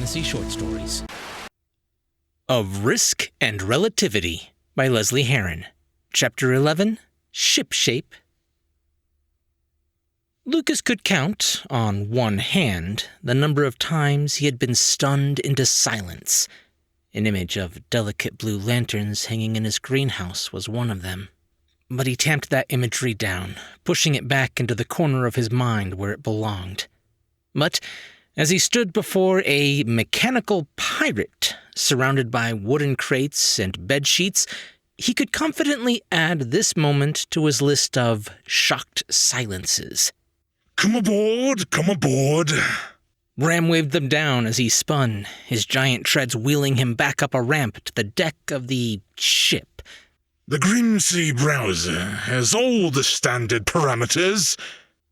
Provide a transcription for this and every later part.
fantasy short stories. Of Risk and Relativity by Lesley Herron. Chapter 11, Ship Shape. Lucas could count, on one hand, the number of times he had been stunned into silence. An image of delicate blue lanterns hanging in his greenhouse was one of them. But he tamped that imagery down, pushing it back into the corner of his mind where it belonged. But as he stood before a mechanical pirate, surrounded by wooden crates and bedsheets, he could confidently add this moment to his list of shocked silences. Come aboard, come aboard. Bram waved them down as he spun, his giant treads wheeling him back up a ramp to the deck of the ship. The Grimsea browser has all the standard parameters.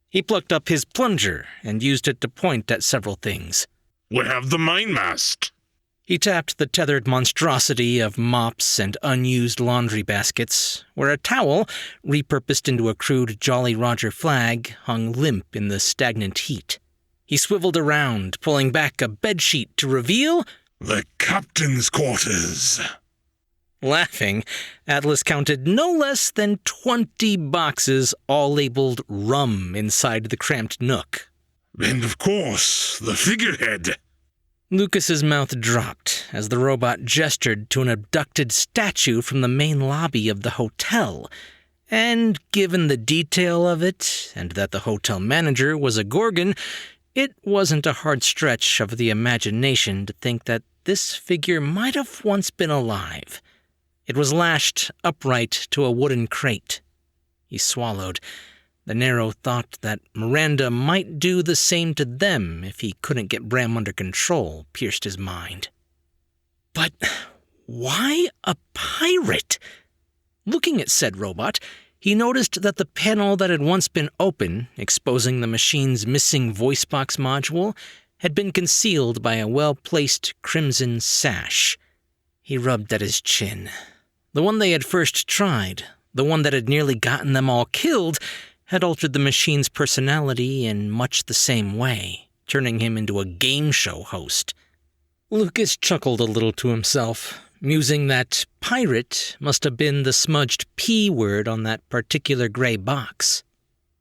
He plucked up his plunger and used it to point at several things. We have the mainmast. He tapped the tethered monstrosity of mops and unused laundry baskets, where a towel, repurposed into a crude Jolly Roger flag, hung limp in the stagnant heat. He swiveled around, pulling back a bedsheet to reveal the captain's quarters. Laughing, Atlas counted no less than 20 boxes, all labeled rum, inside the cramped nook. And of course, the figurehead. Lucas's mouth dropped as the robot gestured to an abducted statue from the main lobby of the hotel. And given the detail of it, and that the hotel manager was a Gorgon, it wasn't a hard stretch of the imagination to think that this figure might have once been alive. It was lashed upright to a wooden crate. He swallowed. The narrow thought that Miranda might do the same to them if he couldn't get Bram under control pierced his mind. But why a pirate? Looking at said robot, he noticed that the panel that had once been open, exposing the machine's missing voice box module, had been concealed by a well-placed crimson sash. He rubbed at his chin. The one they had first tried, the one that had nearly gotten them all killed, had altered the machine's personality in much the same way, turning him into a game show host. Lucas chuckled a little to himself, musing that pirate must have been the smudged P word on that particular gray box.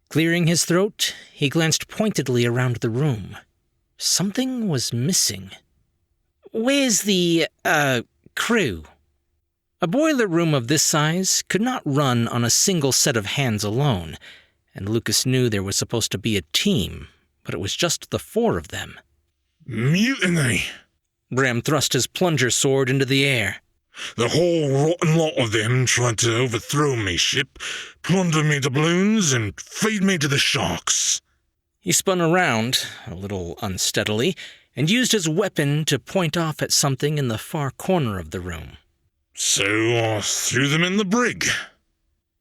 Clearing his throat, he glanced pointedly around the room. Something was missing. "Where's the, crew?" A boiler room of this size could not run on a single set of hands alone, and Lucas knew there was supposed to be a team, but it was just the 4 of them. Mutiny. Bram thrust his plunger sword into the air. The whole rotten lot of them tried to overthrow me ship, plunder me doubloons, and feed me to the sharks. He spun around, a little unsteadily, and used his weapon to point off at something in the far corner of the room. So I threw them in the brig.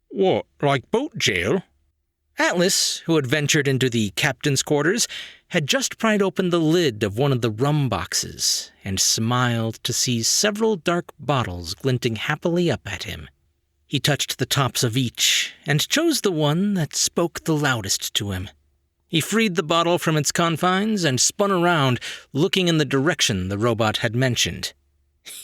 What, like boat jail? Atlas, who had ventured into the captain's quarters, had just pried open the lid of one of the rum boxes and smiled to see several dark bottles glinting happily up at him. He touched the tops of each and chose the one that spoke the loudest to him. He freed the bottle from its confines and spun around, looking in the direction the robot had mentioned.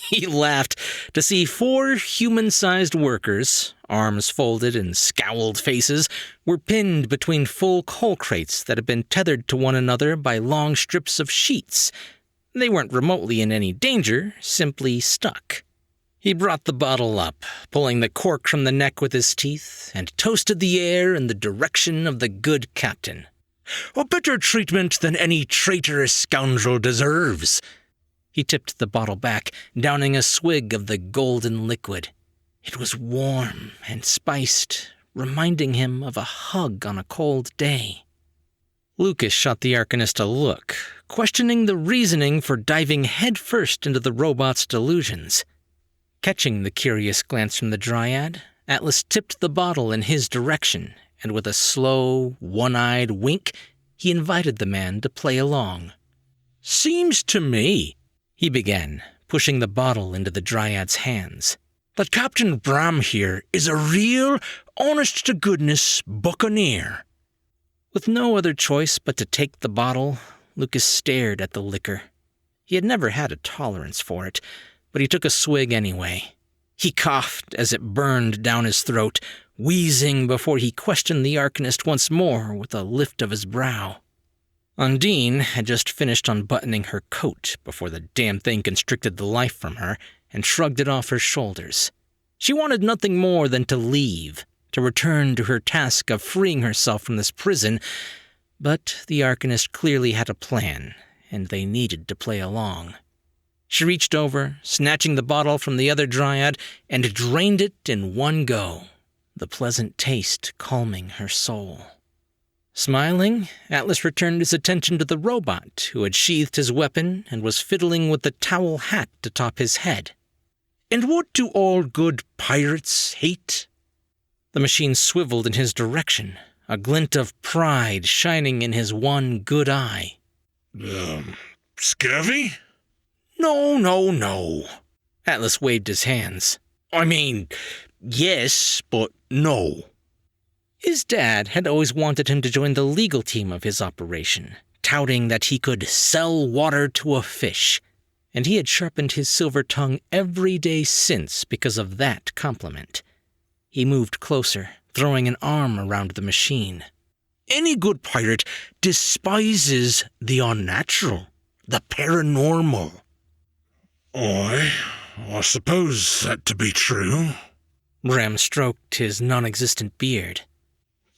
He laughed to see 4 human-sized workers, arms folded and scowled faces, were pinned between full coal crates that had been tethered to one another by long strips of sheets. They weren't remotely in any danger, simply stuck. He brought the bottle up, pulling the cork from the neck with his teeth, and toasted the air in the direction of the good captain. "A better treatment than any traitorous scoundrel deserves." He tipped the bottle back, downing a swig of the golden liquid. It was warm and spiced, reminding him of a hug on a cold day. Lucas shot the Arcanist a look, questioning the reasoning for diving headfirst into the robot's delusions. Catching the curious glance from the Dryad, Atlas tipped the bottle in his direction, and with a slow, one-eyed wink, he invited the man to play along. "Seems to me," he began, pushing the bottle into the Dryad's hands, "that Captain Bram here is a real, honest-to-goodness buccaneer." With no other choice but to take the bottle, Lucas stared at the liquor. He had never had a tolerance for it, but he took a swig anyway. He coughed as it burned down his throat, wheezing before he questioned the Arcanist once more with a lift of his brow. Undine had just finished unbuttoning her coat before the damn thing constricted the life from her and shrugged it off her shoulders. She wanted nothing more than to leave, to return to her task of freeing herself from this prison, but the Arcanist clearly had a plan, and they needed to play along. She reached over, snatching the bottle from the other dryad, and drained it in one go, the pleasant taste calming her soul. Smiling, Atlas returned his attention to the robot who had sheathed his weapon and was fiddling with the towel hat atop his head. "And what do all good pirates hate?" The machine swiveled in his direction, a glint of pride shining in his one good eye. Scurvy? No. Atlas waved his hands. I mean, yes, but no. His dad had always wanted him to join the legal team of his operation, touting that he could sell water to a fish, and he had sharpened his silver tongue every day since because of that compliment. He moved closer, throwing an arm around the machine. Any good pirate despises the unnatural, the paranormal. I suppose that to be true. Ram stroked his non-existent beard.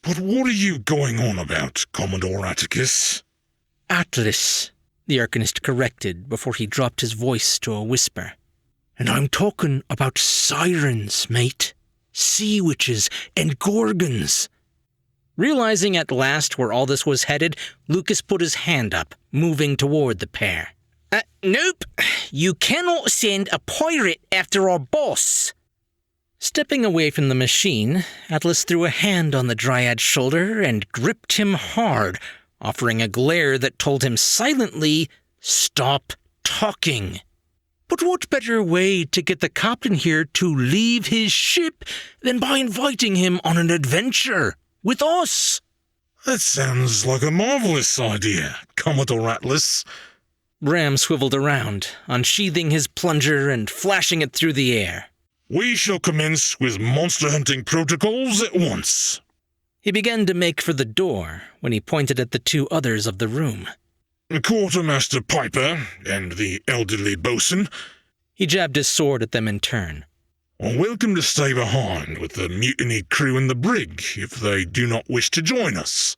But what are you going on about, Commodore Atticus? Atlas, the Arcanist corrected before he dropped his voice to a whisper. And I'm talking about sirens, mate. Sea witches and gorgons. Realizing at last where all this was headed, Lucas put his hand up, moving toward the pair. Nope. You cannot send a pirate after our boss. Stepping away from the machine, Atlas threw a hand on the Dryad's shoulder and gripped him hard, offering a glare that told him silently, "Stop talking." But what better way to get the captain here to leave his ship than by inviting him on an adventure with us? That sounds like a marvelous idea, Commodore Atlas. Ram swiveled around, unsheathing his plunger and flashing it through the air. We shall commence with monster hunting protocols at once. He began to make for the door when he pointed at the two others of the room. Quartermaster Piper and the elderly bosun. He jabbed his sword at them in turn. Are welcome to stay behind with the mutinied crew in the brig if they do not wish to join us.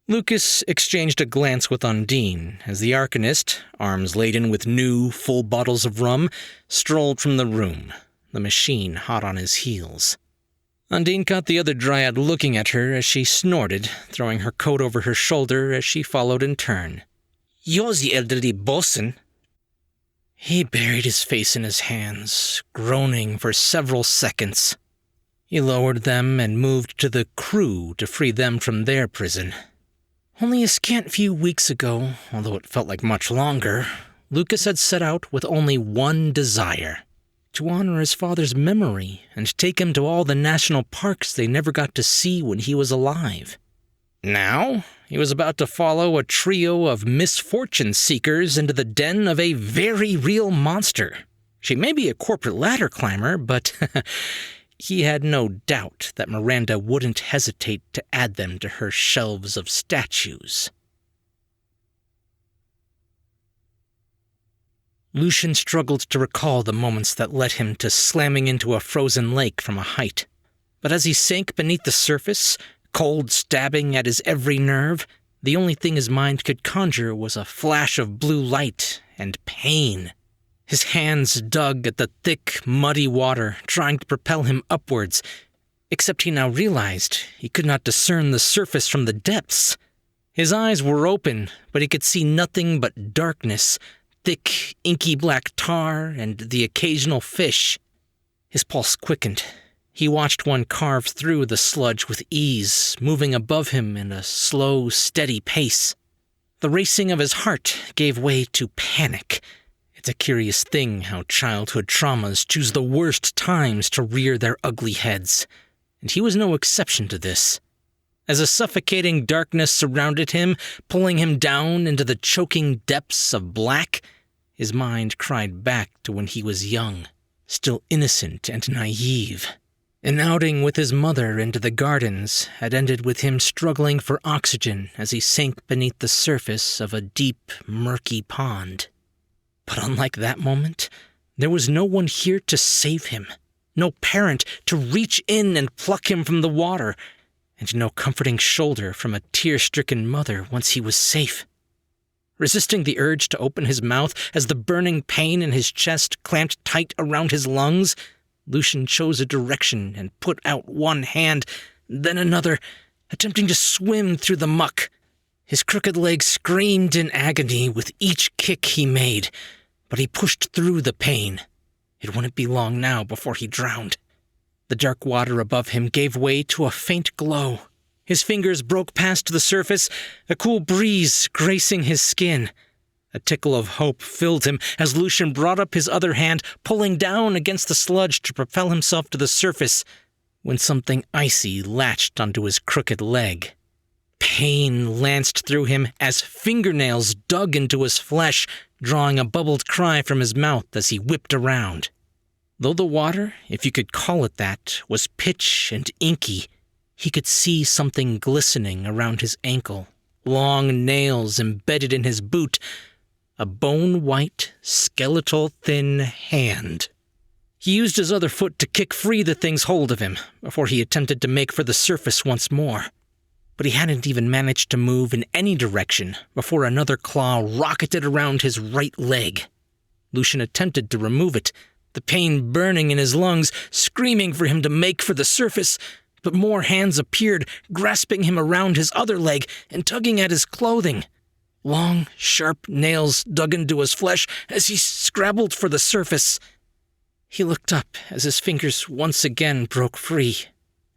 Lucas exchanged a glance with Undine as the Arcanist, arms laden with new, full bottles of rum, strolled from the room, the machine hot on his heels. Undine caught the other Dryad looking at her as she snorted, throwing her coat over her shoulder as she followed in turn. "You're the elderly bosun." He buried his face in his hands, groaning for several seconds. He lowered them and moved to the crew to free them from their prison. Only a scant few weeks ago, although it felt like much longer, Lucas had set out with only one desire: to honor his father's memory and take him to all the national parks they never got to see when he was alive. Now, he was about to follow a trio of misfortune seekers into the den of a very real monster. She may be a corporate ladder climber, but he had no doubt that Miranda wouldn't hesitate to add them to her shelves of statues. Lucian struggled to recall the moments that led him to slamming into a frozen lake from a height. But as he sank beneath the surface, cold stabbing at his every nerve, the only thing his mind could conjure was a flash of blue light and pain. His hands dug at the thick, muddy water, trying to propel him upwards, except he now realized he could not discern the surface from the depths. His eyes were open, but he could see nothing but darkness, thick, inky black tar, and the occasional fish. His pulse quickened. He watched one carve through the sludge with ease, moving above him in a slow, steady pace. The racing of his heart gave way to panic. It's a curious thing how childhood traumas choose the worst times to rear their ugly heads, and he was no exception to this. As a suffocating darkness surrounded him, pulling him down into the choking depths of black, His mind cried back to when he was young, still innocent and naive. An outing with his mother into the gardens had ended with him struggling for oxygen as he sank beneath the surface of a deep, murky pond. But unlike that moment, there was no one here to save him, no parent to reach in and pluck him from the water, and no comforting shoulder from a tear-stricken mother once he was safe. Resisting the urge to open his mouth as the burning pain in his chest clamped tight around his lungs, Lucian chose a direction and put out one hand, then another, attempting to swim through the muck. His crooked leg screamed in agony with each kick he made, but he pushed through the pain. It wouldn't be long now before he drowned. The dark water above him gave way to a faint glow. His fingers broke past the surface, a cool breeze gracing his skin. A tickle of hope filled him as Lucian brought up his other hand, pulling down against the sludge to propel himself to the surface, when something icy latched onto his crooked leg. Pain lanced through him as fingernails dug into his flesh, drawing a bubbled cry from his mouth as he whipped around. Though the water, if you could call it that, was pitch and inky, he could see something glistening around his ankle, long nails embedded in his boot, a bone-white, skeletal-thin hand. He used his other foot to kick free the thing's hold of him before he attempted to make for the surface once more. But he hadn't even managed to move in any direction before another claw rocketed around his right leg. Lucian attempted to remove it, the pain burning in his lungs, screaming for him to make for the surface, but more hands appeared, grasping him around his other leg and tugging at his clothing. Long, sharp nails dug into his flesh as he scrabbled for the surface. He looked up as his fingers once again broke free,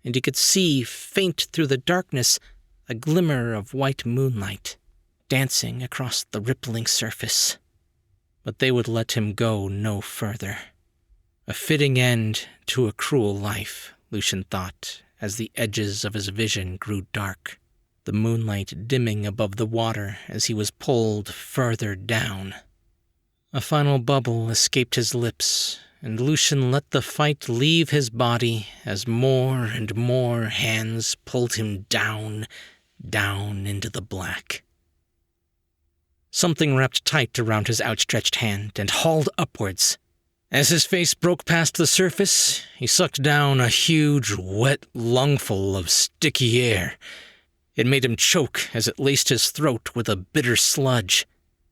and he could see, faint through the darkness, a glimmer of white moonlight, dancing across the rippling surface. But they would let him go no further. A fitting end to a cruel life, Lucian thought, as the edges of his vision grew dark, the moonlight dimming above the water as he was pulled further down. A final bubble escaped his lips, and Lucian let the fight leave his body as more and more hands pulled him down into the black. Something wrapped tight around his outstretched hand and hauled upwards. As his face broke past the surface, he sucked down a huge, wet lungful of sticky air. It made him choke as it laced his throat with a bitter sludge.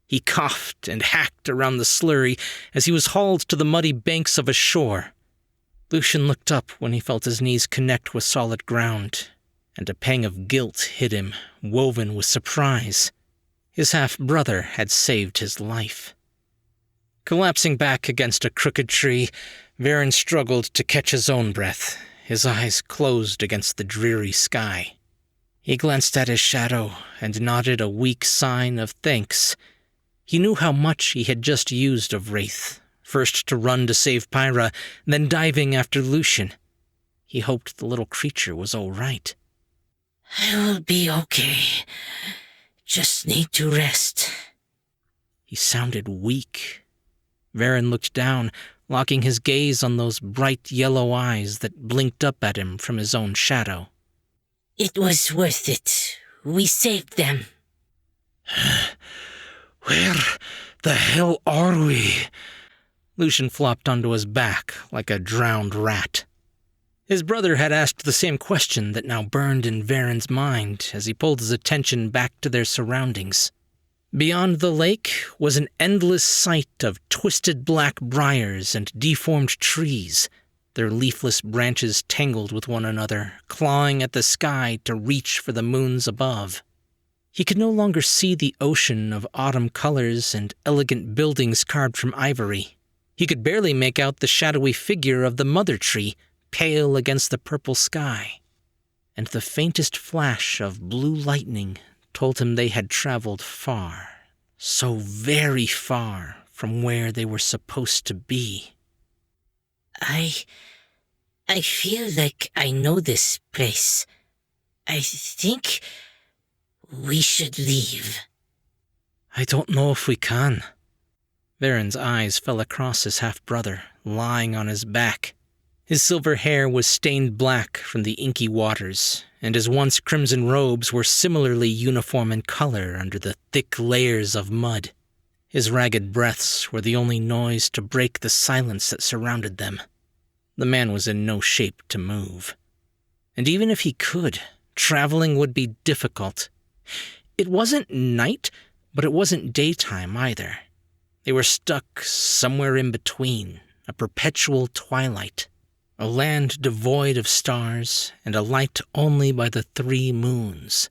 He coughed and hacked around the slurry as he was hauled to the muddy banks of a shore. Lucian looked up when he felt his knees connect with solid ground, and a pang of guilt hit him, woven with surprise. His half-brother had saved his life. Collapsing back against a crooked tree, Herron struggled to catch his own breath, his eyes closed against the dreary sky. He glanced at his shadow and nodded a weak sign of thanks. He knew how much he had just used of Wraith, first to run to save Pyra, then diving after Lucian. He hoped the little creature was all right. "I will be okay. Just need to rest." He sounded weak. Herron looked down, locking his gaze on those bright yellow eyes that blinked up at him from his own shadow. "It was worth it. We saved them." "Where the hell are we?" Lucian flopped onto his back like a drowned rat. His brother had asked the same question that now burned in Herron's mind as he pulled his attention back to their surroundings. Beyond the lake was an endless sight of twisted black briars and deformed trees, their leafless branches tangled with one another, clawing at the sky to reach for the moons above. He could no longer see the ocean of autumn colors and elegant buildings carved from ivory. He could barely make out the shadowy figure of the mother tree, pale against the purple sky. And the faintest flash of blue lightning told him they had traveled far, so very far from where they were supposed to be. I feel like I know this place. I think we should leave." "I don't know if we can." Varen's eyes fell across his half-brother, lying on his back. His silver hair was stained black from the inky waters, and his once crimson robes were similarly uniform in color under the thick layers of mud. His ragged breaths were the only noise to break the silence that surrounded them. The man was in no shape to move. And even if he could, traveling would be difficult. It wasn't night, but it wasn't daytime either. They were stuck somewhere in between, a perpetual twilight. A land devoid of stars, and a light only by the 3 moons.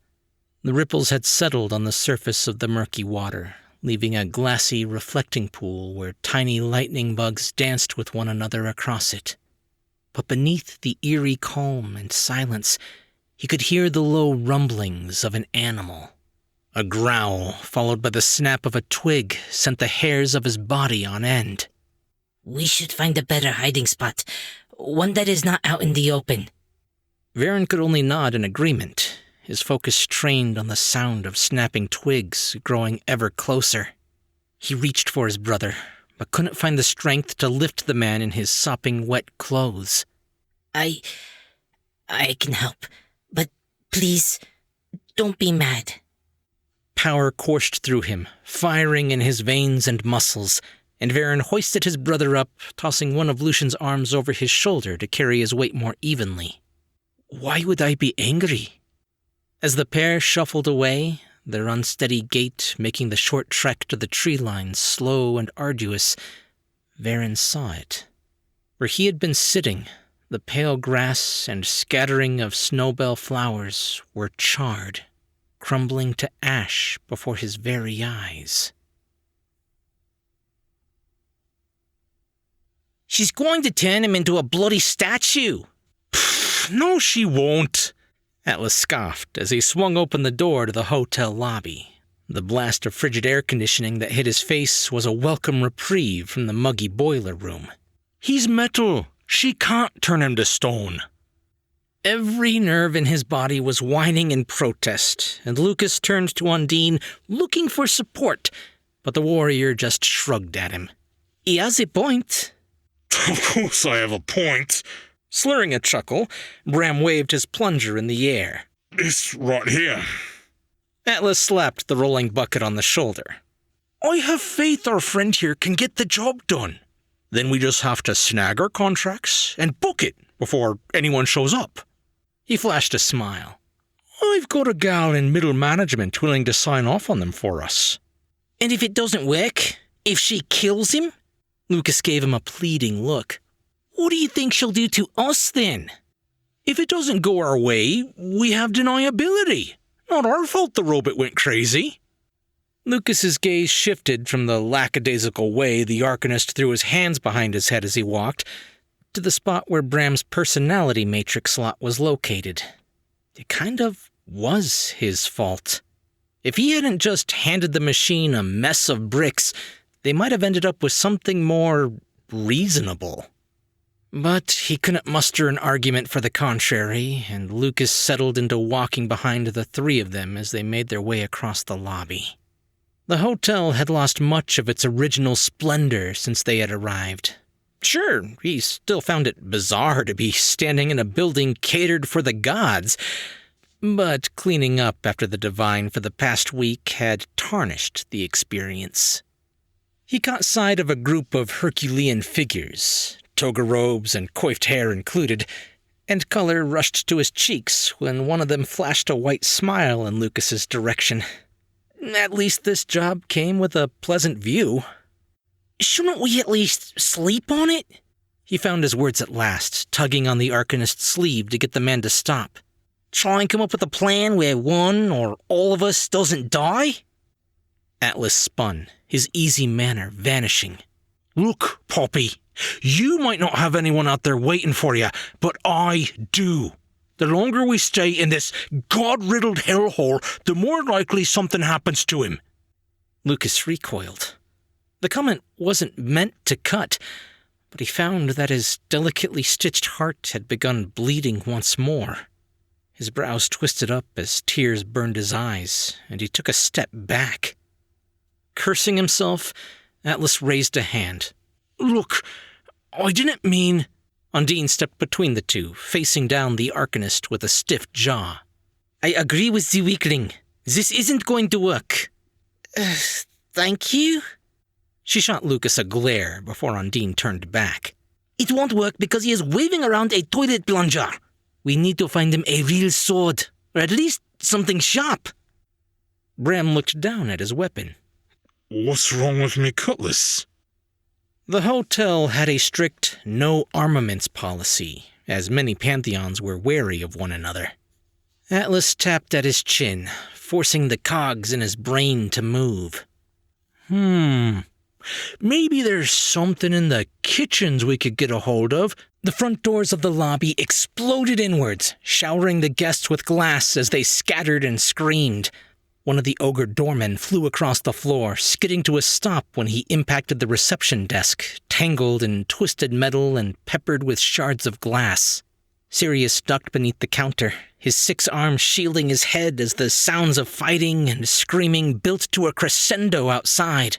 The ripples had settled on the surface of the murky water, leaving a glassy reflecting pool where tiny lightning bugs danced with one another across it. But beneath the eerie calm and silence, he could hear the low rumblings of an animal. A growl, followed by the snap of a twig, sent the hairs of his body on end. We should find a better hiding spot. One that is not out in the open. Varen could only nod in agreement, his focus trained on the sound of snapping twigs growing ever closer. He reached for his brother, but couldn't find the strength to lift the man in his sopping wet clothes. I can help, but please, don't be mad. Power coursed through him, firing in his veins and muscles, and Varen hoisted his brother up, tossing one of Lucian's arms over his shoulder to carry his weight more evenly. Why would I be angry? As the pair shuffled away, their unsteady gait making the short trek to the tree line slow and arduous, Varen saw it. Where he had been sitting, the pale grass and scattering of snowbell flowers were charred, crumbling to ash before his very eyes. She's going to turn him into a bloody statue. No, she won't, Atlas scoffed as he swung open the door to the hotel lobby. The blast of frigid air conditioning that hit his face was a welcome reprieve from the muggy boiler room. He's metal. She can't turn him to stone. Every nerve in his body was whining in protest, and Lucas turned to Undine, looking for support, but the warrior just shrugged at him. He has a point. Of course I have a point. Slurring a chuckle, Bram waved his plunger in the air. This right here. Atlas slapped the rolling bucket on the shoulder. I have faith our friend here can get the job done. Then we just have to snag our contracts and book it before anyone shows up. He flashed a smile. I've got a gal in middle management willing to sign off on them for us. And if it doesn't work? If she kills him? Lucas gave him a pleading look. What do you think she'll do to us then? If it doesn't go our way, we have deniability. Not our fault the robot went crazy. Lucas's gaze shifted from the lackadaisical way the Arcanist threw his hands behind his head as he walked, to the spot where Bram's personality matrix slot was located. It kind of was his fault. If he hadn't just handed the machine a mess of bricks, they might have ended up with something more reasonable. But he couldn't muster an argument for the contrary, and Lucas settled into walking behind the 3 of them as they made their way across the lobby. The hotel had lost much of its original splendor since they had arrived. Sure, he still found it bizarre to be standing in a building catered for the gods, but cleaning up after the Divine for the past week had tarnished the experience. He caught sight of a group of Herculean figures, toga robes and coiffed hair included, and color rushed to his cheeks when one of them flashed a white smile in Lucas's direction. At least this job came with a pleasant view. Shouldn't we at least sleep on it? He found his words at last, tugging on the Arcanist's sleeve to get the man to stop. Try and come up with a plan where one or all of us doesn't die? Atlas spun, his easy manner vanishing. Look, Poppy, you might not have anyone out there waiting for you, but I do. The longer we stay in this god-riddled hellhole, the more likely something happens to him. Lucas recoiled. The comment wasn't meant to cut, but he found that his delicately stitched heart had begun bleeding once more. His brows twisted up as tears burned his eyes, and he took a step back. Cursing himself, Atlas raised a hand. Look, I didn't mean... Undine stepped between the two, facing down the Arcanist with a stiff jaw. I agree with the weakling. This isn't going to work. Thank you? She shot Lucas a glare before Undine turned back. It won't work because he is waving around a toilet plunger. We need to find him a real sword, or at least something sharp. Bram looked down at his weapon. What's wrong with me cutlass? The hotel had a strict no armaments policy, as many pantheons were wary of one another. Atlas tapped at his chin, forcing the cogs in his brain to move. Maybe there's something in the kitchens we could get a hold of. The front doors of the lobby exploded inwards, showering the guests with glass as they scattered and screamed. One of the ogre doormen flew across the floor, skidding to a stop when he impacted the reception desk, tangled in twisted metal and peppered with shards of glass. Sirius ducked beneath the counter, his 6 arms shielding his head as the sounds of fighting and screaming built to a crescendo outside.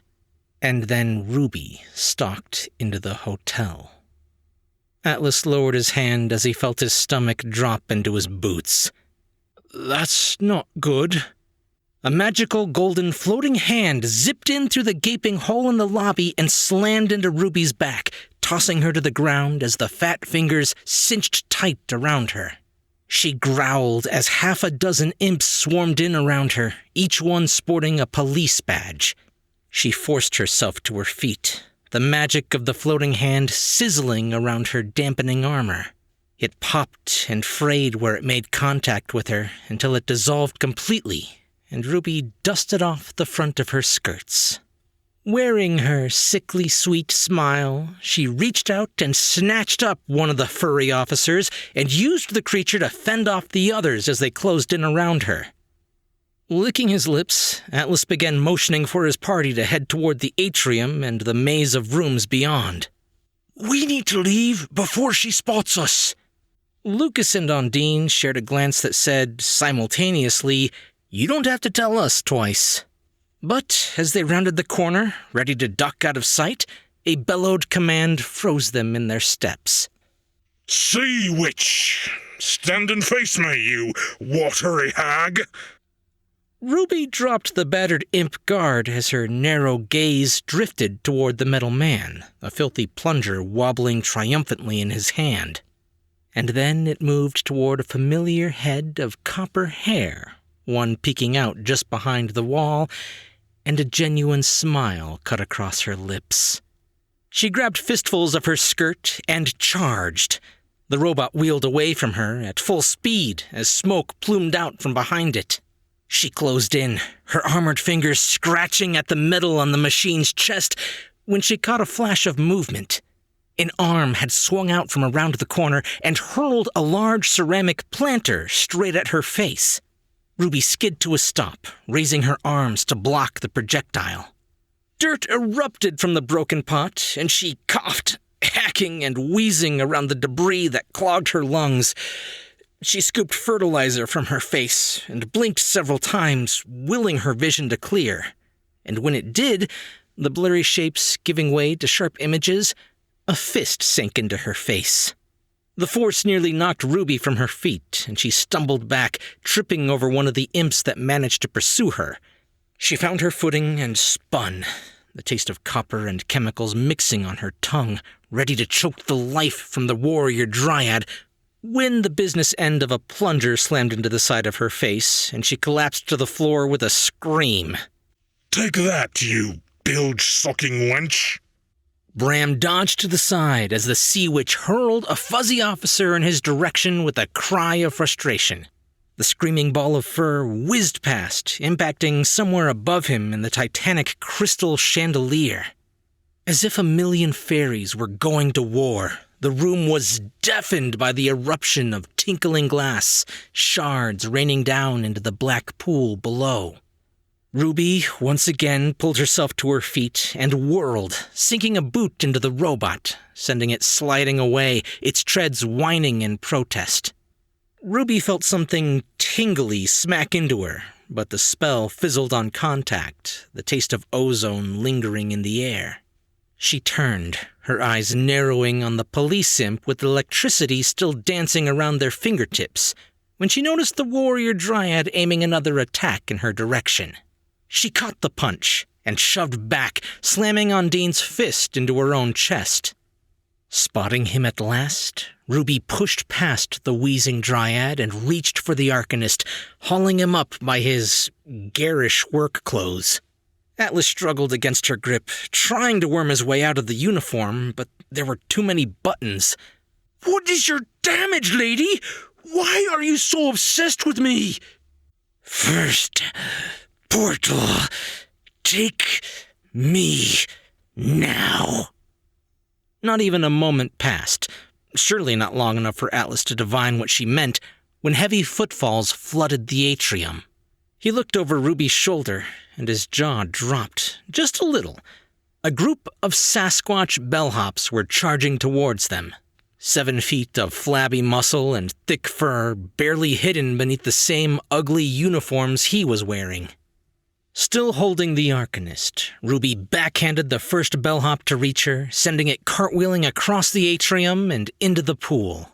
And then Ruby stalked into the hotel. Atlas lowered his hand as he felt his stomach drop into his boots. That's not good. A magical golden floating hand zipped in through the gaping hole in the lobby and slammed into Ruby's back, tossing her to the ground as the fat fingers cinched tight around her. She growled as 6 imps swarmed in around her, each one sporting a police badge. She forced herself to her feet, the magic of the floating hand sizzling around her dampening armor. It popped and frayed where it made contact with her until it dissolved completely, and Ruby dusted off the front of her skirts. Wearing her sickly sweet smile, she reached out and snatched up one of the furry officers and used the creature to fend off the others as they closed in around her. Licking his lips, Atlas began motioning for his party to head toward the atrium and the maze of rooms beyond. We need to leave before she spots us. Lucas and Undine shared a glance that said, simultaneously, you don't have to tell us twice. But as they rounded the corner, ready to duck out of sight, a bellowed command froze them in their steps. Sea witch! Stand and face me, you watery hag! Ruby dropped the battered imp guard as her narrow gaze drifted toward the metal man, a filthy plunger wobbling triumphantly in his hand. And then it moved toward a familiar head of copper hair, one peeking out just behind the wall, and a genuine smile cut across her lips. She grabbed fistfuls of her skirt and charged. The robot wheeled away from her at full speed as smoke plumed out from behind it. She closed in, her armored fingers scratching at the metal on the machine's chest, when she caught a flash of movement. An arm had swung out from around the corner and hurled a large ceramic planter straight at her face. Ruby skid to a stop, raising her arms to block the projectile. Dirt erupted from the broken pot, and she coughed, hacking and wheezing around the debris that clogged her lungs. She scooped fertilizer from her face and blinked several times, willing her vision to clear. And when it did, the blurry shapes giving way to sharp images, a fist sank into her face. The force nearly knocked Ruby from her feet, and she stumbled back, tripping over one of the imps that managed to pursue her. She found her footing and spun, the taste of copper and chemicals mixing on her tongue, ready to choke the life from the warrior dryad, when the business end of a plunger slammed into the side of her face, and she collapsed to the floor with a scream. Take that, you bilge-sucking wench! Bram dodged to the side as the sea witch hurled a fuzzy officer in his direction with a cry of frustration. The screaming ball of fur whizzed past, impacting somewhere above him in the titanic crystal chandelier. As if a million fairies were going to war, the room was deafened by the eruption of tinkling glass, shards raining down into the black pool below. Ruby once again pulled herself to her feet and whirled, sinking a boot into the robot, sending it sliding away, its treads whining in protest. Ruby felt something tingly smack into her, but the spell fizzled on contact, the taste of ozone lingering in the air. She turned, her eyes narrowing on the police imp with electricity still dancing around their fingertips, when she noticed the warrior dryad aiming another attack in her direction. She caught the punch and shoved back, slamming Undine's fist into her own chest. Spotting him at last, Ruby pushed past the wheezing dryad and reached for the Arcanist, hauling him up by his garish work clothes. Atlas struggled against her grip, trying to worm his way out of the uniform, but there were too many buttons. "What is your damage, lady? Why are you so obsessed with me?" "First, portal, take me now." Not even a moment passed, surely not long enough for Atlas to divine what she meant, when heavy footfalls flooded the atrium. He looked over Ruby's shoulder, and his jaw dropped, just a little. A group of Sasquatch bellhops were charging towards them. 7 feet of flabby muscle and thick fur, barely hidden beneath the same ugly uniforms he was wearing. Still holding the Arcanist, Ruby backhanded the first bellhop to reach her, sending it cartwheeling across the atrium and into the pool.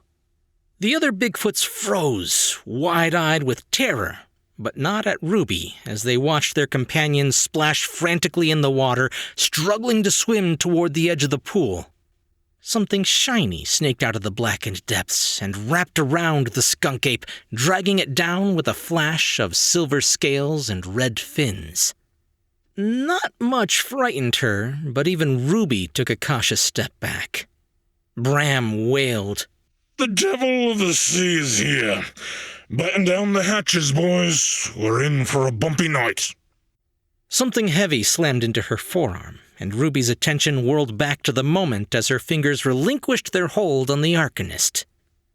The other Bigfoots froze, wide-eyed with terror, but not at Ruby, as they watched their companions splash frantically in the water, struggling to swim toward the edge of the pool. Something shiny snaked out of the blackened depths and wrapped around the skunk ape, dragging it down with a flash of silver scales and red fins. Not much frightened her, but even Ruby took a cautious step back. Bram wailed, "The devil of the sea is here. Batten down the hatches, boys. We're in for a bumpy night." Something heavy slammed into her forearm, and Ruby's attention whirled back to the moment as her fingers relinquished their hold on the Arcanist.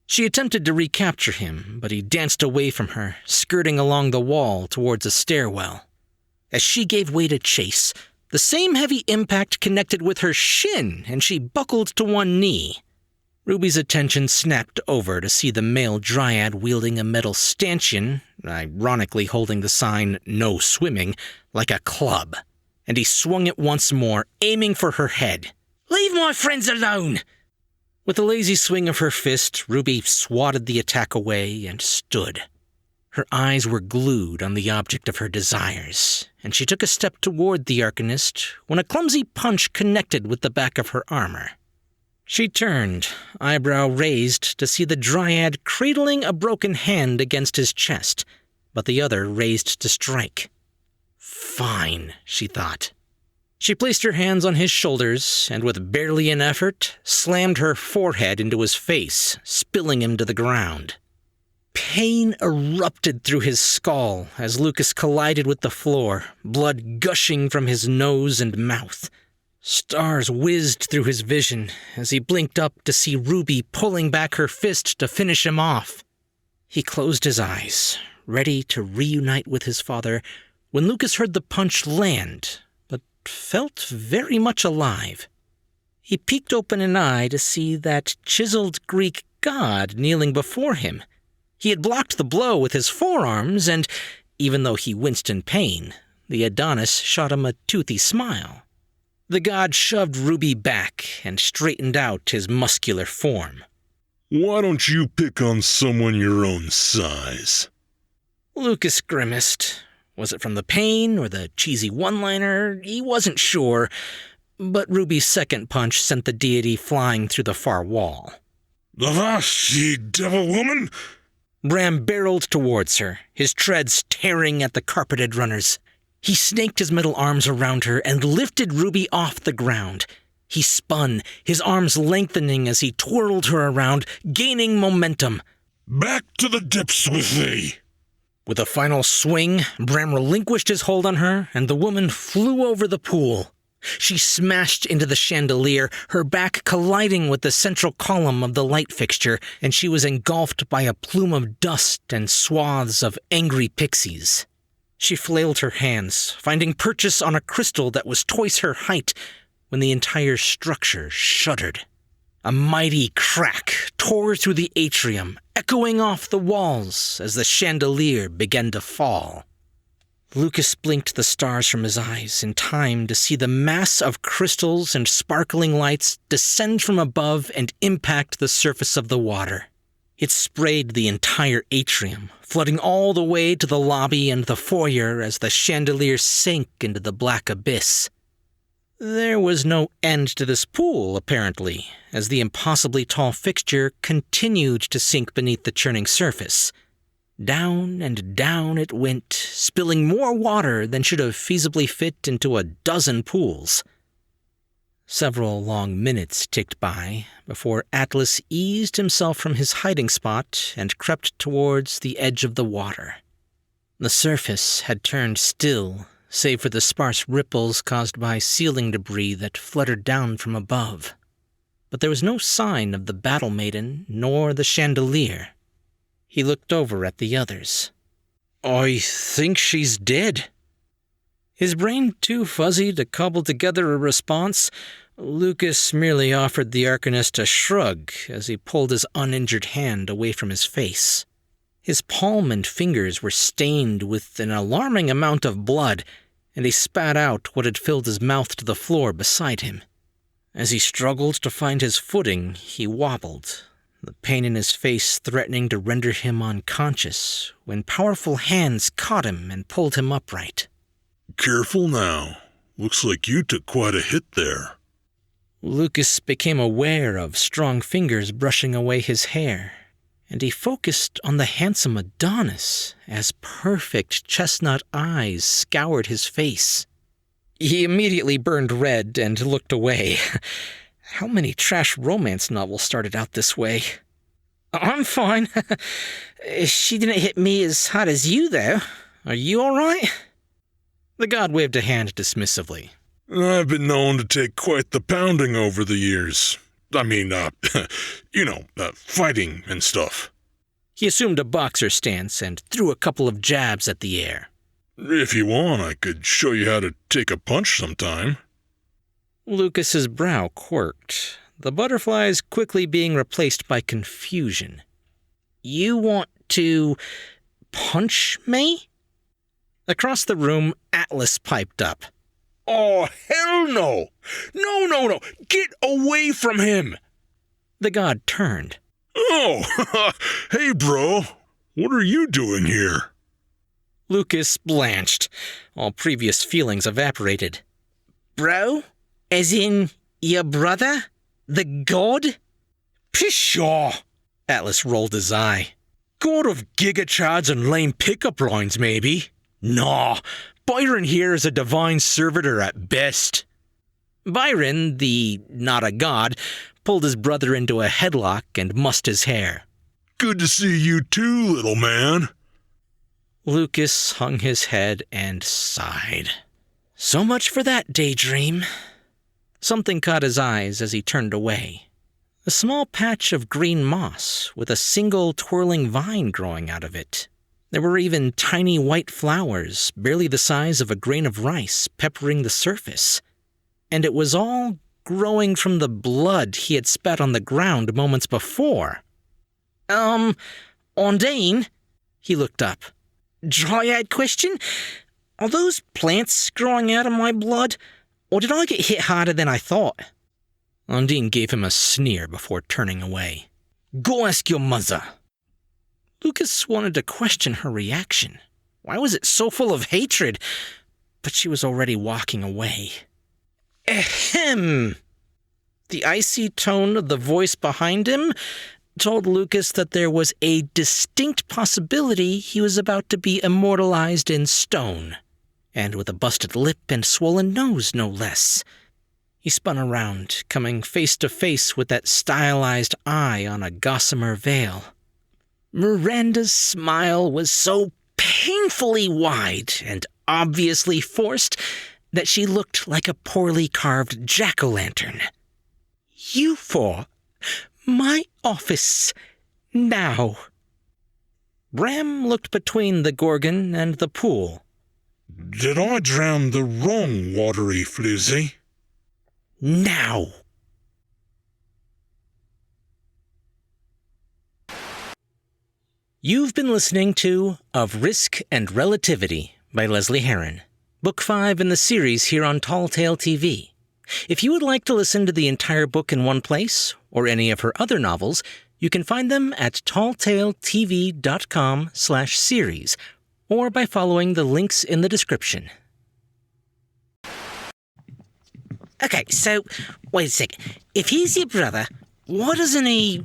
She attempted to recapture him, but he danced away from her, skirting along the wall towards a stairwell. As she gave way to chase, the same heavy impact connected with her shin, and she buckled to one knee. Ruby's attention snapped over to see the male dryad wielding a metal stanchion, ironically holding the sign, "No Swimming," like a club. And he swung it once more, aiming for her head. "Leave my friends alone!" With a lazy swing of her fist, Ruby swatted the attack away and stood. Her eyes were glued on the object of her desires, and she took a step toward the Arcanist when a clumsy punch connected with the back of her armor. She turned, eyebrow raised, to see the dryad cradling a broken hand against his chest, but the other raised to strike. Fine, she thought. She placed her hands on his shoulders and, with barely an effort, slammed her forehead into his face, spilling him to the ground. Pain erupted through his skull as Lucas collided with the floor, blood gushing from his nose and mouth. Stars whizzed through his vision as he blinked up to see Ruby pulling back her fist to finish him off. He closed his eyes, ready to reunite with his father, when Lucas heard the punch land, but felt very much alive. He peeked open an eye to see that chiseled Greek god kneeling before him. He had blocked the blow with his forearms, and, even though he winced in pain, the Adonis shot him a toothy smile. The god shoved Ruby back and straightened out his muscular form. "Why don't you pick on someone your own size?" Lucas grimaced. Was it from the pain or the cheesy one-liner? He wasn't sure, but Ruby's second punch sent the deity flying through the far wall. "Avast, ye devil woman!" Bram barreled towards her, his treads tearing at the carpeted runners. He snaked his metal arms around her and lifted Ruby off the ground. He spun, his arms lengthening as he twirled her around, gaining momentum. "Back to the depths with thee!" With a final swing, Bram relinquished his hold on her, and the woman flew over the pool. She smashed into the chandelier, her back colliding with the central column of the light fixture, and she was engulfed by a plume of dust and swaths of angry pixies. She flailed her hands, finding purchase on a crystal that was twice her height, when the entire structure shuddered. A mighty crack tore through the atrium, echoing off the walls as the chandelier began to fall. Lucas blinked the stars from his eyes in time to see the mass of crystals and sparkling lights descend from above and impact the surface of the water. It sprayed the entire atrium, flooding all the way to the lobby and the foyer as the chandelier sank into the black abyss. There was no end to this pool, apparently, as the impossibly tall fixture continued to sink beneath the churning surface. Down and down it went, spilling more water than should have feasibly fit into a dozen pools. Several long minutes ticked by before Atlas eased himself from his hiding spot and crept towards the edge of the water. The surface had turned still, save for the sparse ripples caused by ceiling debris that fluttered down from above. But there was no sign of the battle maiden nor the chandelier. He looked over at the others. I think she's dead. His brain too fuzzy to cobble together a response, Lucas merely offered the Arcanist a shrug as he pulled his uninjured hand away from his face. His palm and fingers were stained with an alarming amount of blood, and he spat out what had filled his mouth to the floor beside him. As he struggled to find his footing, he wobbled, the pain in his face threatening to render him unconscious, when powerful hands caught him and pulled him upright. Careful now. Looks like you took quite a hit there. Lucas became aware of strong fingers brushing away his hair, and he focused on the handsome Adonis as perfect chestnut eyes scoured his face. He immediately burned red and looked away. How many trash romance novels started out this way? I'm fine. She didn't hit me as hard as you, though. Are you all right? The god waved a hand dismissively. I've been known to take quite the pounding over the years. I mean, fighting and stuff. He assumed a boxer stance and threw a couple of jabs at the air. If you want, I could show you how to take a punch sometime. Lucas's brow quirked, the butterflies quickly being replaced by confusion. You want to punch me? Across the room, Atlas piped up. Oh, hell no! No! Get away from him! The god turned. Oh, hey bro, what are you doing here? Lucas blanched. All previous feelings evaporated. Bro? As in, your brother? The god? Pshaw! Atlas rolled his eye. God of gigachads and lame pickup lines, maybe. Nah, Byron here is a divine servitor at best. Byron, the not a god, pulled his brother into a headlock and mussed his hair. Good to see you too, little man. Lucas hung his head and sighed. So much for that daydream. Something caught his eyes as he turned away. A small patch of green moss with a single twirling vine growing out of it. There were even tiny white flowers, barely the size of a grain of rice, peppering the surface. And it was all growing from the blood he had spat on the ground moments before. Ondine? He looked up. Dryad question? Are those plants growing out of my blood? Or did I get hit harder than I thought? Ondine gave him a sneer before turning away. Go ask your mother. Lucas wanted to question her reaction. Why was it so full of hatred? But she was already walking away. Ahem! The icy tone of the voice behind him told Lucas that there was a distinct possibility he was about to be immortalized in stone, and with a busted lip and swollen nose, no less. He spun around, coming face to face with that stylized eye on a gossamer veil. Miranda's smile was so painfully wide and obviously forced that she looked like a poorly carved jack-o'-lantern. You four, my office, now. Bram looked between the Gorgon and the pool. Did I drown the wrong watery floozy? Now. You've been listening to Of Risk and Relativity by Lesley Herron, Book 5 in the series here on Tall Tale TV. If you would like to listen to the entire book in one place, or any of her other novels, you can find them at talltaletv.com/series, or by following the links in the description. Okay, so, wait a second. If he's your brother, why doesn't he,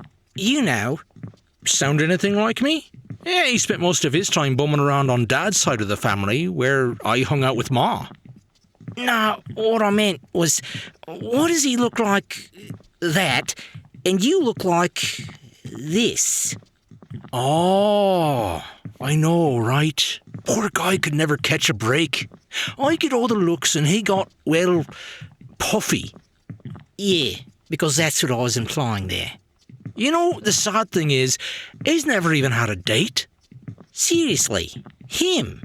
Sound anything like me? Yeah, he spent most of his time bumming around on Dad's side of the family, where I hung out with Ma. No, what I meant was, why does he look like that, and you look like this? Oh, I know, right? Poor guy could never catch a break. I get all the looks and he got, well, puffy. Yeah, because that's what I was implying there. You know, the sad thing is, he's never even had a date. Seriously, him?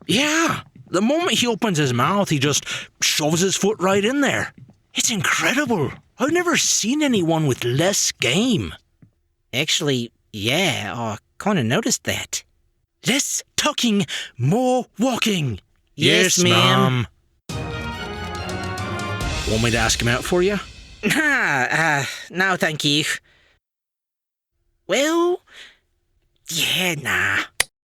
Yeah, the moment he opens his mouth, he just shoves his foot right in there. It's incredible. I've never seen anyone with less game. Actually, yeah, I kind of noticed that. Less talking, more walking. Yes, ma'am. Want me to ask him out for you? No, thank you. Well, yeah, nah.